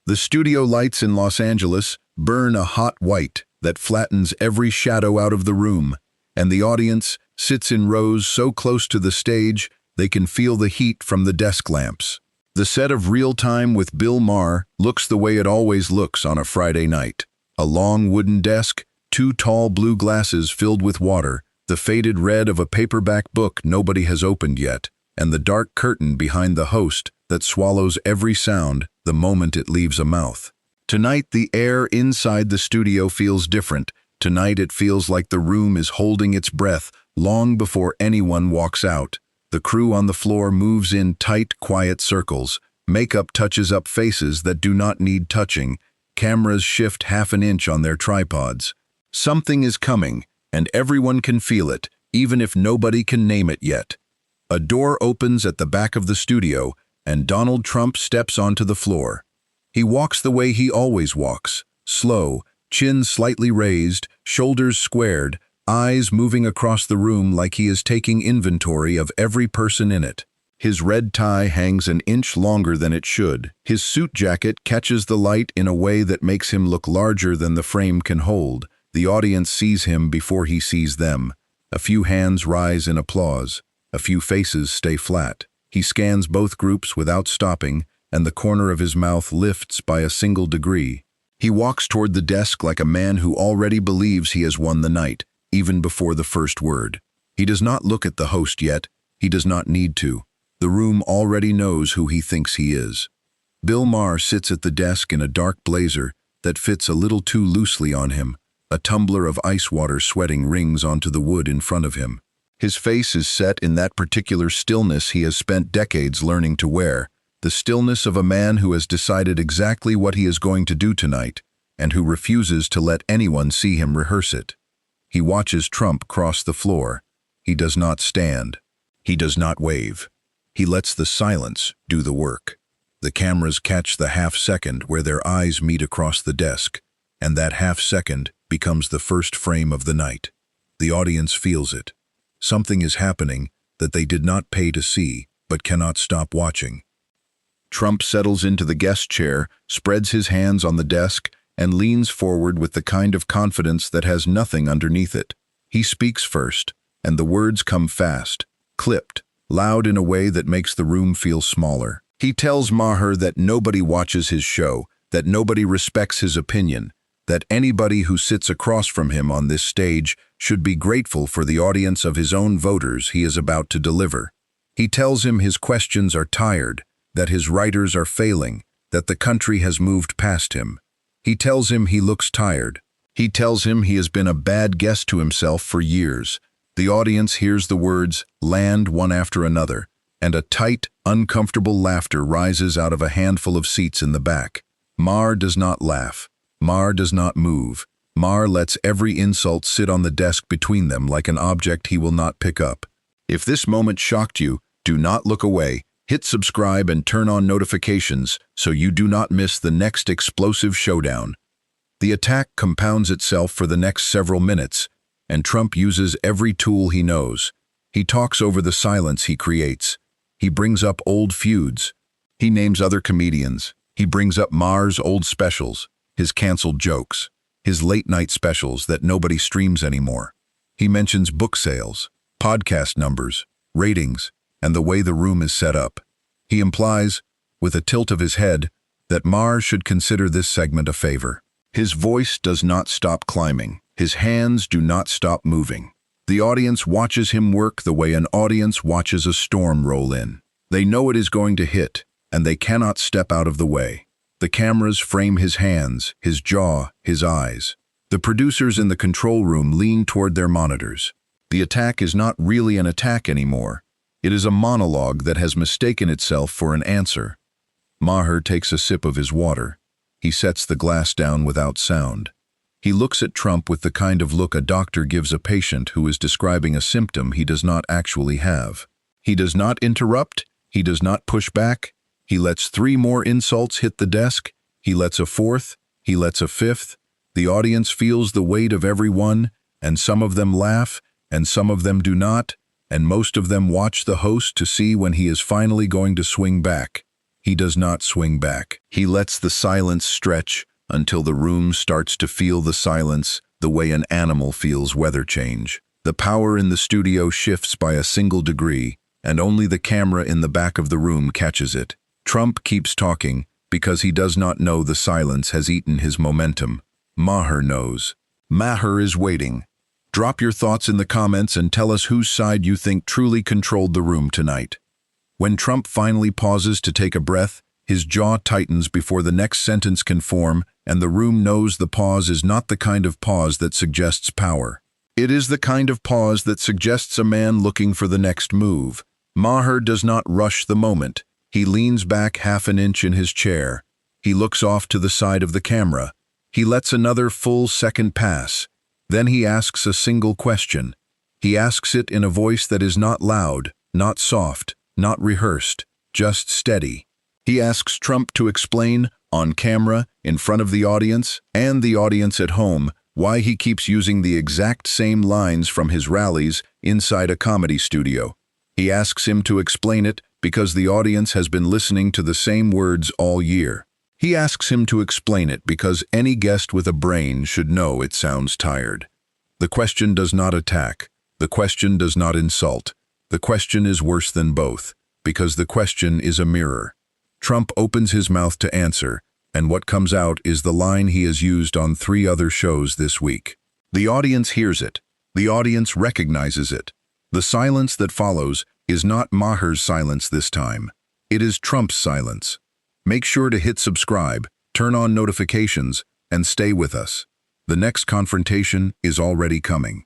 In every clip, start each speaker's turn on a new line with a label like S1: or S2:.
S1: The studio lights in Los Angeles burn a hot white that flattens every shadow out of the room, and the audience sits in rows so close to the stage they can feel the heat from the desk lamps. The set of Real Time with Bill Maher looks the way it always looks on a Friday night. A long wooden desk, two tall blue glasses filled with water, the faded red of a paperback book nobody has opened yet, and the dark curtain behind the host that swallows every sound the moment it leaves a mouth. Tonight, the air inside the studio feels different. Tonight, it feels like the room is holding its breath long before anyone walks out. The crew on the floor moves in tight, quiet circles. Makeup touches up faces that do not need touching. Cameras shift half an inch on their tripods. Something is coming, and everyone can feel it, even if nobody can name it yet. A door opens at the back of the studio, and Donald Trump steps onto the floor. He walks the way he always walks, slow, chin slightly raised, shoulders squared, eyes moving across the room like he is taking inventory of every person in it. His red tie hangs an inch longer than it should. His suit jacket catches the light in a way that makes him look larger than the frame can hold. The audience sees him before he sees them. A few hands rise in applause. A few faces stay flat. He scans both groups without stopping, and the corner of his mouth lifts by a single degree. He walks toward the desk like a man who already believes he has won the night, even before the first word. He does not look at the host yet. He does not need to. The room already knows who he thinks he is. Bill Maher sits at the desk in a dark blazer that fits a little too loosely on him. A tumbler of ice water sweating rings onto the wood in front of him. His face is set in that particular stillness he has spent decades learning to wear, the stillness of a man who has decided exactly what he is going to do tonight, and who refuses to let anyone see him rehearse it. He watches Trump cross the floor. He does not stand. He does not wave. He lets the silence do the work. The cameras catch the half-second where their eyes meet across the desk, and that half-second becomes the first frame of the night. The audience feels it. Something is happening that they did not pay to see, but cannot stop watching. Trump settles into the guest chair, spreads his hands on the desk, and leans forward with the kind of confidence that has nothing underneath it. He speaks first, and the words come fast, clipped, loud in a way that makes the room feel smaller. He tells Maher that nobody watches his show, that nobody respects his opinion, that anybody who sits across from him on this stage should be grateful for the audience of his own voters he is about to deliver. He tells him his questions are tired, that his writers are failing, that the country has moved past him. He tells him he looks tired. He tells him he has been a bad guest to himself for years. The audience hears the words land one after another, and a tight, uncomfortable laughter rises out of a handful of seats in the back. Maher does not laugh. Maher does not move. Maher lets every insult sit on the desk between them like an object he will not pick up. If this moment shocked you, do not look away. Hit subscribe and turn on notifications so you do not miss the next explosive showdown. The attack compounds itself for the next several minutes, and Trump uses every tool he knows. He talks over the silence he creates. He brings up old feuds. He names other comedians. He brings up Maher's old specials, his canceled jokes, his late-night specials that nobody streams anymore. He mentions book sales, podcast numbers, ratings, and the way the room is set up. He implies, with a tilt of his head, that Maher should consider this segment a favor. His voice does not stop climbing. His hands do not stop moving. The audience watches him work the way an audience watches a storm roll in. They know it is going to hit, and they cannot step out of the way. The cameras frame his hands, his jaw, his eyes. The producers in the control room lean toward their monitors. The attack is not really an attack anymore. It is a monologue that has mistaken itself for an answer. Maher takes a sip of his water. He sets the glass down without sound. He looks at Trump with the kind of look a doctor gives a patient who is describing a symptom he does not actually have. He does not interrupt. He does not push back. He lets 3 more insults hit the desk. He lets a 4th. He lets a 5th. The audience feels the weight of every one, and some of them laugh, and some of them do not, and most of them watch the host to see when he is finally going to swing back. He does not swing back. He lets the silence stretch until the room starts to feel the silence the way an animal feels weather change. The power in the studio shifts by a single degree, and only the camera in the back of the room catches it. Trump keeps talking because he does not know the silence has eaten his momentum. Maher knows. Maher is waiting. Drop your thoughts in the comments and tell us whose side you think truly controlled the room tonight. When Trump finally pauses to take a breath, his jaw tightens before the next sentence can form, and the room knows the pause is not the kind of pause that suggests power. It is the kind of pause that suggests a man looking for the next move. Maher does not rush the moment. He leans back half an inch in his chair. He looks off to the side of the camera. He lets another full second pass. Then he asks a single question. He asks it in a voice that is not loud, not soft, not rehearsed, just steady. He asks Trump to explain, on camera, in front of the audience, and the audience at home, why he keeps using the exact same lines from his rallies inside a comedy studio. He asks him to explain it because the audience has been listening to the same words all year. He asks him to explain it because any guest with a brain should know it sounds tired. The question does not attack. The question does not insult. The question is worse than both, because the question is a mirror. Trump opens his mouth to answer, and what comes out is the line he has used on 3 other shows this week. The audience hears it. The audience recognizes it. The silence that follows is not Maher's silence this time. It is Trump's silence. Make sure to hit subscribe, turn on notifications, and stay with us. The next confrontation is already coming.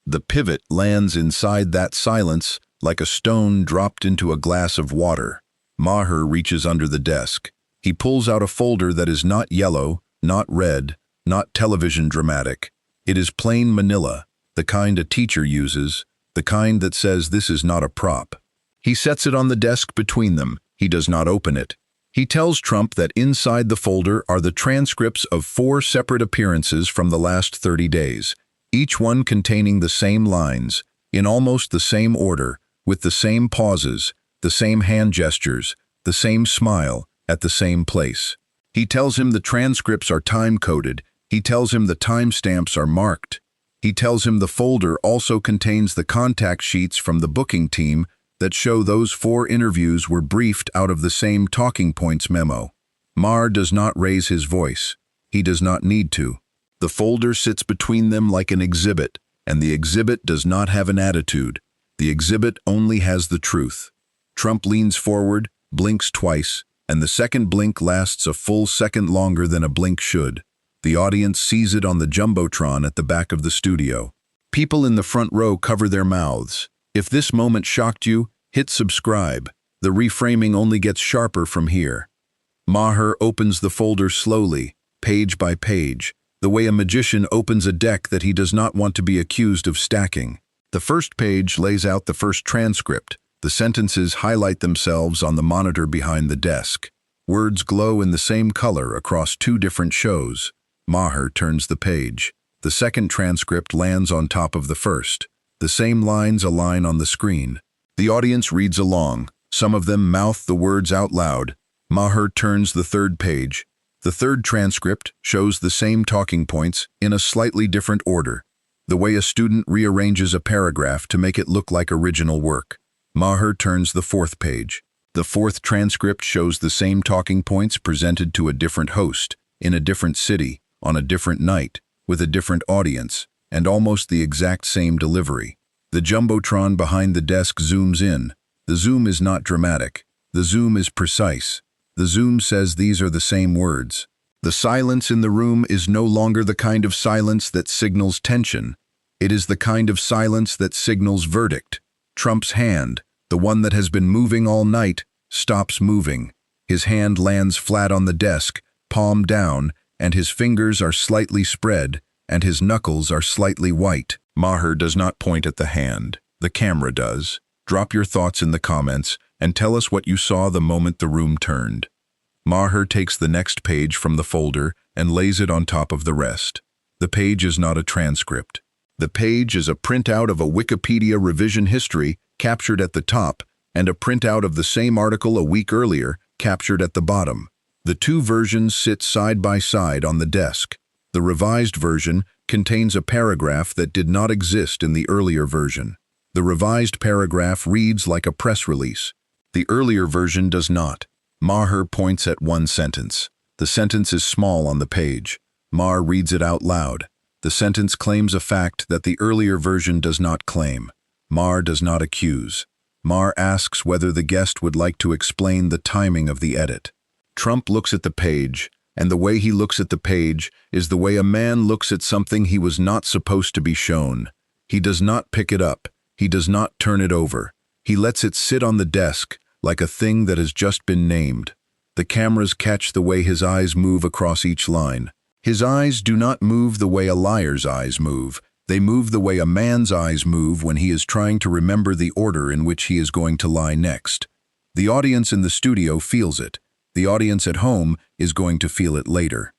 S1: The pivot lands inside that silence like a stone dropped into a glass of water. Maher reaches under the desk. He pulls out a folder that is not yellow, not red, not television dramatic. It is plain manila, the kind a teacher uses, the kind that says this is not a prop. He sets it on the desk between them. He does not open it. He tells Trump that inside the folder are the transcripts of 4 separate appearances from the last 30 days, each one containing the same lines, in almost the same order, with the same pauses, the same hand gestures, the same smile, at the same place. He tells him the transcripts are time-coded. He tells him the timestamps are marked. He tells him the folder also contains the contact sheets from the booking team that show those 4 interviews were briefed out of the same talking points memo. Maher does not raise his voice. He does not need to. The folder sits between them like an exhibit, and the exhibit does not have an attitude. The exhibit only has the truth. Trump leans forward, blinks twice, and the second blink lasts a full second longer than a blink should. The audience sees it on the jumbotron at the back of the studio. People in the front row cover their mouths. If this moment shocked you, hit subscribe. The reframing only gets sharper from here. Maher opens the folder slowly, page by page, the way a magician opens a deck that he does not want to be accused of stacking. The first page lays out the first transcript. The sentences highlight themselves on the monitor behind the desk. Words glow in the same color across 2 different shows. Maher turns the page. The second transcript lands on top of the first. The same lines align on the screen. The audience reads along. Some of them mouth the words out loud. Maher turns the third page. The third transcript shows the same talking points in a slightly different order, the way a student rearranges a paragraph to make it look like original work. Maher turns the 4th page. The 4th transcript shows the same talking points presented to a different host, in a different city, on a different night, with a different audience, and almost the exact same delivery. The jumbotron behind the desk zooms in. The zoom is not dramatic. The zoom is precise. The zoom says these are the same words. The silence in the room is no longer the kind of silence that signals tension. It is the kind of silence that signals verdict. Trump's hand, the one that has been moving all night, stops moving. His hand lands flat on the desk, palm down, and his fingers are slightly spread, and his knuckles are slightly white. Maher does not point at the hand. The camera does. Drop your thoughts in the comments and tell us what you saw the moment the room turned. Maher takes the next page from the folder and lays it on top of the rest. The page is not a transcript. The page is a printout of a Wikipedia revision history captured at the top and a printout of the same article a week earlier captured at the bottom. The two versions sit side by side on the desk. The revised version contains a paragraph that did not exist in the earlier version. The revised paragraph reads like a press release. The earlier version does not. Maher points at one sentence. The sentence is small on the page. Maher reads it out loud. The sentence claims a fact that the earlier version does not claim. Maher does not accuse. Maher asks whether the guest would like to explain the timing of the edit. Trump looks at the page, and the way he looks at the page is the way a man looks at something he was not supposed to be shown. He does not pick it up. He does not turn it over. He lets it sit on the desk like a thing that has just been named. The cameras catch the way his eyes move across each line. His eyes do not move the way a liar's eyes move. They move the way a man's eyes move when he is trying to remember the order in which he is going to lie next. The audience in the studio feels it. The audience at home is going to feel it later.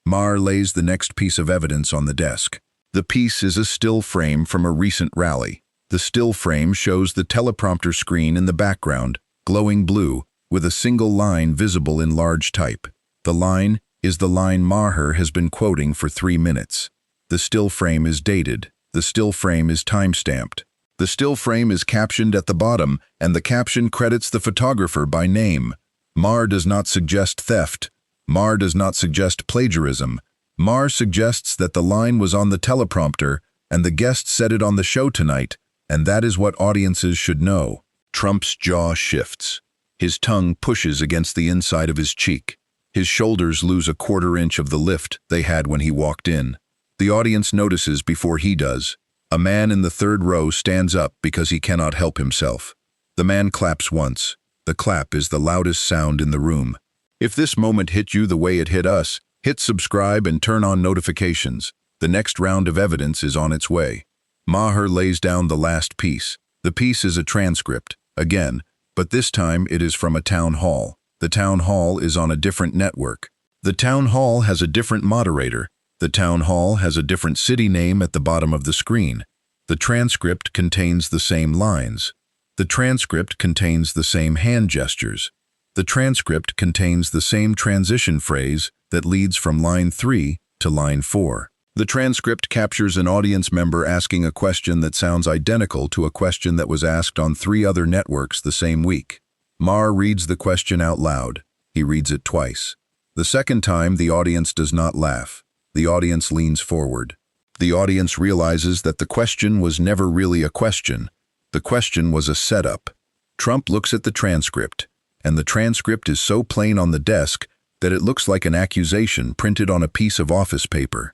S1: Maher lays the next piece of evidence on the desk. The piece is a still frame from a recent rally. The still frame shows the teleprompter screen in the background, glowing blue, with a single line visible in large type. The line is the line Maher has been quoting for 3 minutes. The still frame is dated. The still frame is time-stamped. The still frame is captioned at the bottom, and the caption credits the photographer by name. Maher does not suggest theft. Maher does not suggest plagiarism. Maher suggests that the line was on the teleprompter, and the guest said it on the show tonight, and that is what audiences should know. Trump's jaw shifts. His tongue pushes against the inside of his cheek. His shoulders lose a quarter-inch of the lift they had when he walked in. The audience notices before he does. A man in the third row stands up because he cannot help himself. The man claps once. The clap is the loudest sound in the room. If this moment hit you the way it hit us, hit subscribe and turn on notifications. The next round of evidence is on its way. Maher lays down the last piece. The piece is a transcript, again, but this time it is from a town hall. The town hall is on a different network. The town hall has a different moderator. The town hall has a different city name at the bottom of the screen. The transcript contains the same lines. The transcript contains the same hand gestures. The transcript contains the same transition phrase that leads from line 3 to line 4. The transcript captures an audience member asking a question that sounds identical to a question that was asked on 3 other networks the same week. Maher reads the question out loud. He reads it twice. The second time, the audience does not laugh. The audience leans forward. The audience realizes that the question was never really a question. The question was a setup. Trump looks at the transcript, and the transcript is so plain on the desk that it looks like an accusation printed on a piece of office paper.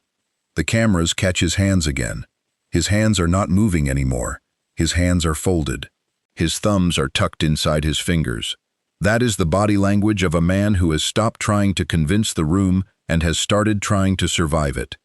S1: The cameras catch his hands again. His hands are not moving anymore. His hands are folded. His thumbs are tucked inside his fingers. That is the body language of a man who has stopped trying to convince the room and has started trying to survive it.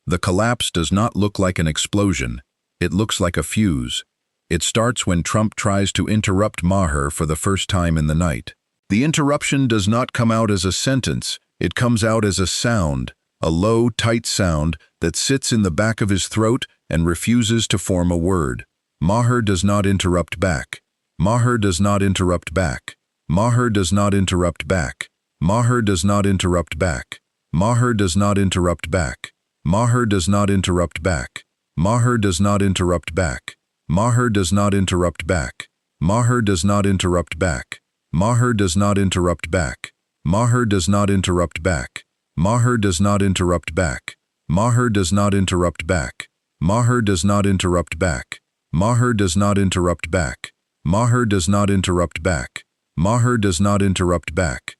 S1: The collapse does not look like an explosion. It looks like a fuse. It starts when Trump tries to interrupt Maher for the first time in the night. The interruption does not come out as a sentence. It comes out as a sound, a low, tight sound that sits in the back of his throat and refuses to form a word. Maher does not interrupt back. Maher does not interrupt back. Maher does not interrupt back. Maher does not interrupt back. Maher does not interrupt back. Maher does not interrupt back. Maher does not interrupt back. Maher does not interrupt back. Maher does not interrupt back. Maher does not interrupt back. Maher does not interrupt back. Maher does not interrupt back. Maher does not interrupt back. Maher does not interrupt back. Maher does not interrupt back. Maher does not interrupt back. Maher does not interrupt back.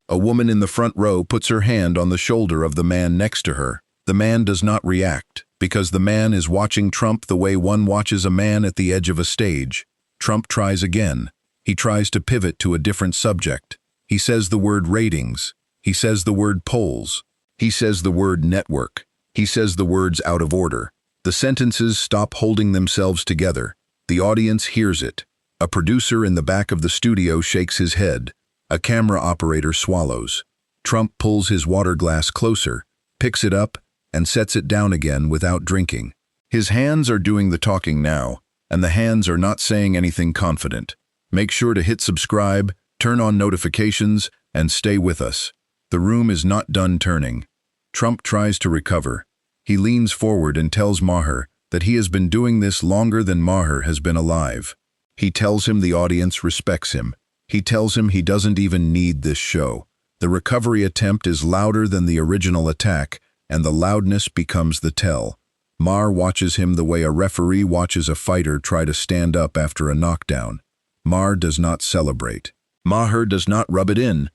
S1: A woman in the front row puts her hand on the shoulder of the man next to her. The man does not react, because the man is watching Trump the way one watches a man at the edge of a stage. Trump tries again. He tries to pivot to a different subject. He says the word ratings. He says the word polls. He says the word network. He says the words out of order. The sentences stop holding themselves together. The audience hears it. A producer in the back of the studio shakes his head. A camera operator swallows. Trump pulls his water glass closer, picks it up, and sets it down again without drinking. His hands are doing the talking now, and the hands are not saying anything confident. Make sure to hit subscribe, turn on notifications, and stay with us. The room is not done turning. Trump tries to recover. He leans forward and tells Maher that he has been doing this longer than Maher has been alive. He tells him the audience respects him. He tells him he doesn't even need this show. The recovery attempt is louder than the original attack, and the loudness becomes the tell. Maher watches him the way a referee watches a fighter try to stand up after a knockdown. Maher does not celebrate. Maher does not rub it in.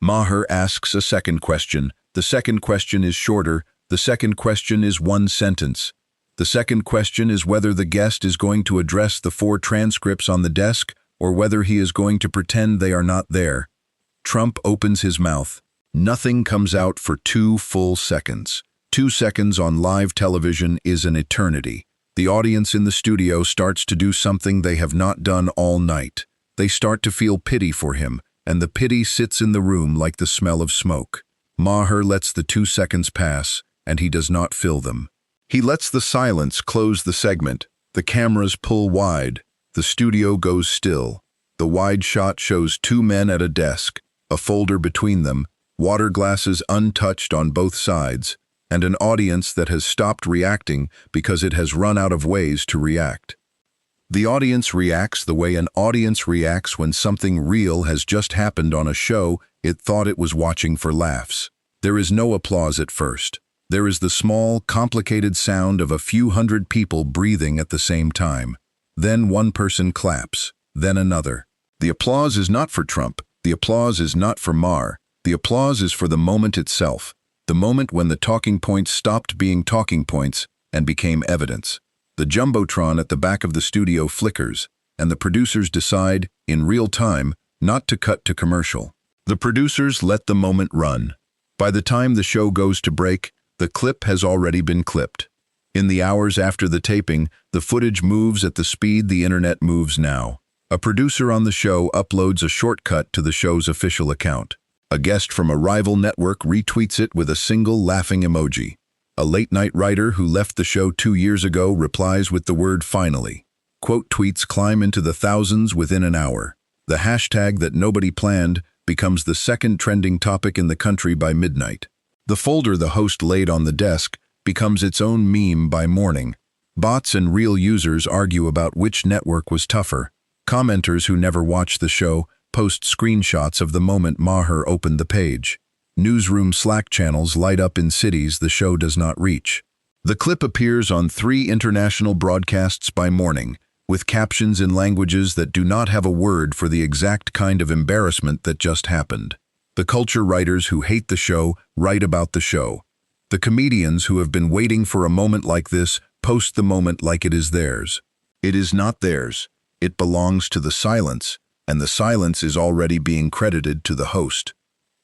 S1: Maher asks a second question. The second question is shorter. The second question is one sentence. The second question is whether the guest is going to address the 4 transcripts on the desk or whether he is going to pretend they are not there. Trump opens his mouth. Nothing comes out for 2 full seconds. 2 seconds on live television is an eternity. The audience in the studio starts to do something they have not done all night. They start to feel pity for him, and the pity sits in the room like the smell of smoke. Maher lets the 2 seconds pass, and he does not fill them. He lets the silence close the segment. The cameras pull wide. The studio goes still. The wide shot shows 2 men at a desk, a folder between them, water glasses untouched on both sides, and an audience that has stopped reacting because it has run out of ways to react. The audience reacts the way an audience reacts when something real has just happened on a show it thought it was watching for laughs. There is no applause at first. There is the small, complicated sound of a few hundred people breathing at the same time. Then one person claps, then another. The applause is not for Trump. The applause is not for Maher. The applause is for the moment itself, the moment when the talking points stopped being talking points and became evidence. The jumbotron at the back of the studio flickers, and the producers decide, in real time, not to cut to commercial. The producers let the moment run. By the time the show goes to break, the clip has already been clipped. In the hours after the taping, the footage moves at the speed the internet moves now. A producer on the show uploads a shortcut to the show's official account. A guest from a rival network retweets it with a single laughing emoji. A late-night writer who left the show 2 years ago replies with the word finally. Quote tweets climb into the thousands within an hour. The hashtag that nobody planned becomes the second trending topic in the country by midnight. The folder the host laid on the desk becomes its own meme by morning. Bots and real users argue about which network was tougher. Commenters who never watched the show post screenshots of the moment Maher opened the page. Newsroom Slack channels light up in cities the show does not reach. The clip appears on 3 international broadcasts by morning, with captions in languages that do not have a word for the exact kind of embarrassment that just happened. The culture writers who hate the show write about the show. The comedians who have been waiting for a moment like this post the moment like it is theirs. It is not theirs. It belongs to the silence, and the silence is already being credited to the host.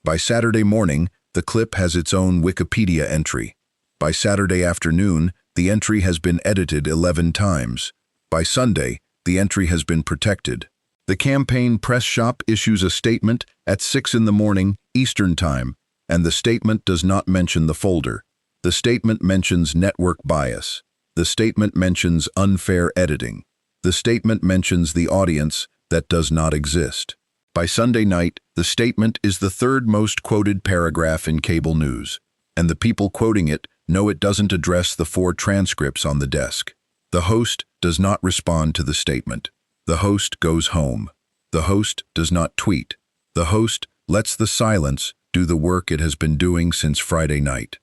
S1: By Saturday morning, the clip has its own Wikipedia entry. By Saturday afternoon, the entry has been edited 11 times. By Sunday, the entry has been protected. The campaign press shop issues a statement at 6 in the morning, Eastern Time, and the statement does not mention the folder. The statement mentions network bias. The statement mentions unfair editing. The statement mentions the audience that does not exist. By Sunday night, the statement is the 3rd most quoted paragraph in cable news, and the people quoting it know it doesn't address the 4 transcripts on the desk. The host does not respond to the statement. The host goes home. The host does not tweet. The host lets the silence do the work it has been doing since Friday night.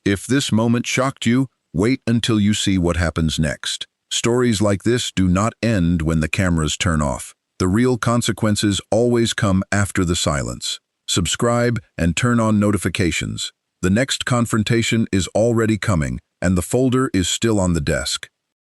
S1: If this moment shocked you, wait until you see what happens next. Stories like this do not end when the cameras turn off. The real consequences always come after the silence. Subscribe and turn on notifications. The next confrontation is already coming, and the folder is still on the desk.